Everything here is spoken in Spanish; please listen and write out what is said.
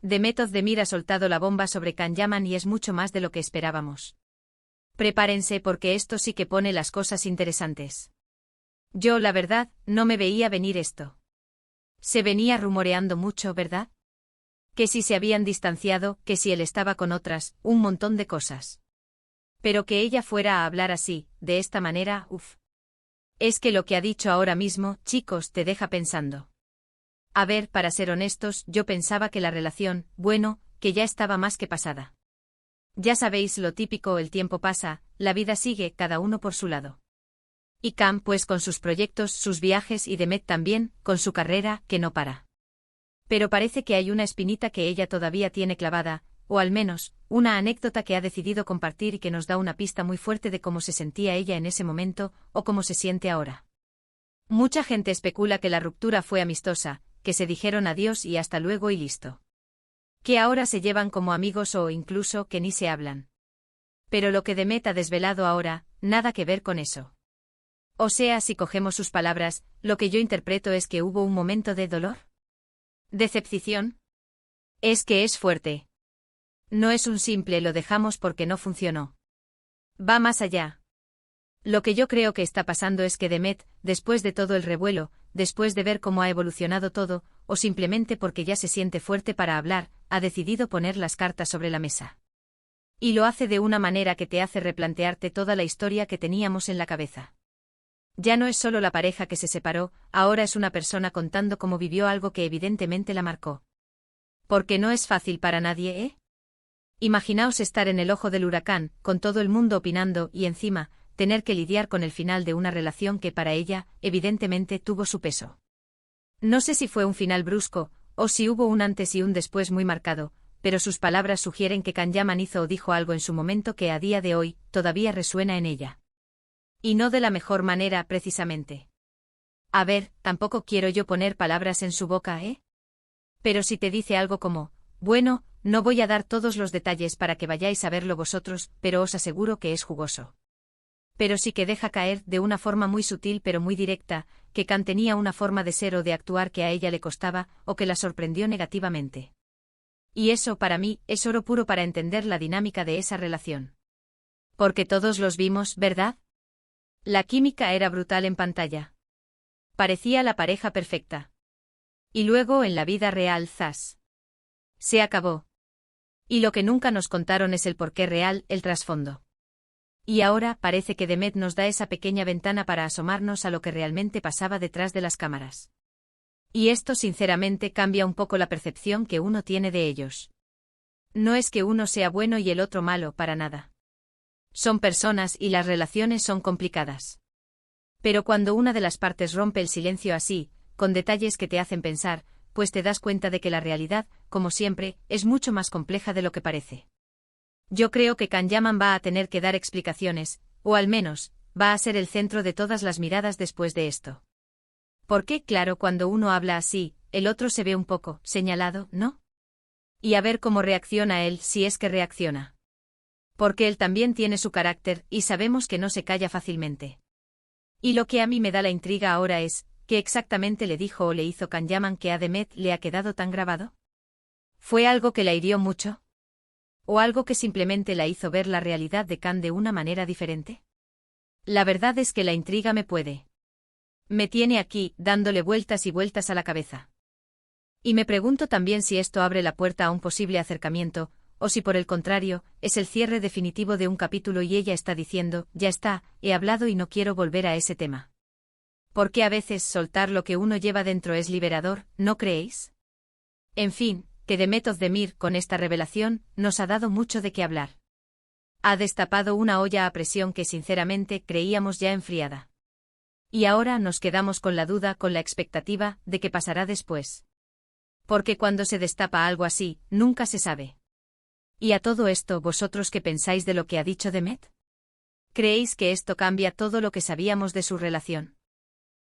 Demet Özdemir ha soltado la bomba sobre Can Yaman y es mucho más de lo que esperábamos. Prepárense porque esto sí que pone las cosas interesantes. Yo, la verdad, no me veía venir esto. Se venía rumoreando mucho, ¿verdad? Que si se habían distanciado, que si él estaba con otras, un montón de cosas. Pero que ella fuera a hablar así, de esta manera, uff. Es que lo que ha dicho ahora mismo, chicos, te deja pensando. A ver, para ser honestos, yo pensaba que la relación, bueno, que ya estaba más que pasada. Ya sabéis lo típico, el tiempo pasa, la vida sigue, cada uno por su lado. Y Cam, pues con sus proyectos, sus viajes y Demet también, con su carrera, que no para. Pero parece que hay una espinita que ella todavía tiene clavada, o al menos, una anécdota que ha decidido compartir y que nos da una pista muy fuerte de cómo se sentía ella en ese momento, o cómo se siente ahora. Mucha gente especula que la ruptura fue amistosa, que se dijeron adiós y hasta luego y listo. Que ahora se llevan como amigos o incluso que ni se hablan. Pero lo que Demet ha desvelado ahora, nada que ver con eso. O sea, si cogemos sus palabras, lo que yo interpreto es que hubo un momento de dolor. ¿Decepción? Es que es fuerte. No es un simple lo dejamos porque no funcionó. Va más allá. Lo que yo creo que está pasando es que Demet, después de todo el revuelo, después de ver cómo ha evolucionado todo, o simplemente porque ya se siente fuerte para hablar, ha decidido poner las cartas sobre la mesa. Y lo hace de una manera que te hace replantearte toda la historia que teníamos en la cabeza. Ya no es solo la pareja que se separó, ahora es una persona contando cómo vivió algo que evidentemente la marcó. Porque no es fácil para nadie, ¿eh? Imaginaos estar en el ojo del huracán, con todo el mundo opinando y encima, tener que lidiar con el final de una relación que para ella, evidentemente, tuvo su peso. No sé si fue un final brusco, o si hubo un antes y un después muy marcado, pero sus palabras sugieren que Can Yaman hizo o dijo algo en su momento que a día de hoy, todavía resuena en ella. Y no de la mejor manera, precisamente. A ver, tampoco quiero yo poner palabras en su boca, ¿eh? Pero si te dice algo como, bueno, no voy a dar todos los detalles para que vayáis a verlo vosotros, pero os aseguro que es jugoso. Pero sí que deja caer, de una forma muy sutil pero muy directa, que Can tenía una forma de ser o de actuar que a ella le costaba, o que la sorprendió negativamente. Y eso, para mí, es oro puro para entender la dinámica de esa relación. Porque todos los vimos, ¿verdad? La química era brutal en pantalla. Parecía la pareja perfecta. Y luego en la vida real, zas. Se acabó. Y lo que nunca nos contaron es el porqué real, el trasfondo. Y ahora parece que Demet nos da esa pequeña ventana para asomarnos a lo que realmente pasaba detrás de las cámaras. Y esto sinceramente cambia un poco la percepción que uno tiene de ellos. No es que uno sea bueno y el otro malo, para nada. Son personas y las relaciones son complicadas. Pero cuando una de las partes rompe el silencio así, con detalles que te hacen pensar, pues te das cuenta de que la realidad, como siempre, es mucho más compleja de lo que parece. Yo creo que Can Yaman va a tener que dar explicaciones, o al menos, va a ser el centro de todas las miradas después de esto. Porque, claro, cuando uno habla así, el otro se ve un poco señalado, ¿no? Y a ver cómo reacciona él, si es que reacciona. Porque él también tiene su carácter, y sabemos que no se calla fácilmente. Y lo que a mí me da la intriga ahora es, ¿qué exactamente le dijo o le hizo Can Yaman que a Demet le ha quedado tan grabado? ¿Fue algo que la hirió mucho? ¿O algo que simplemente la hizo ver la realidad de Can de una manera diferente? La verdad es que la intriga me tiene aquí, dándole vueltas y vueltas a la cabeza. Y me pregunto también si esto abre la puerta a un posible acercamiento, o si por el contrario, es el cierre definitivo de un capítulo y ella está diciendo, ya está, he hablado y no quiero volver a ese tema. Porque a veces soltar lo que uno lleva dentro es liberador, ¿no creéis? En fin, que Demet Özdemir, con esta revelación, nos ha dado mucho de qué hablar. Ha destapado una olla a presión que sinceramente creíamos ya enfriada. Y ahora nos quedamos con la duda, con la expectativa, de qué pasará después. Porque cuando se destapa algo así, nunca se sabe. Y a todo esto, ¿vosotros qué pensáis de lo que ha dicho Demet? ¿Creéis que esto cambia todo lo que sabíamos de su relación?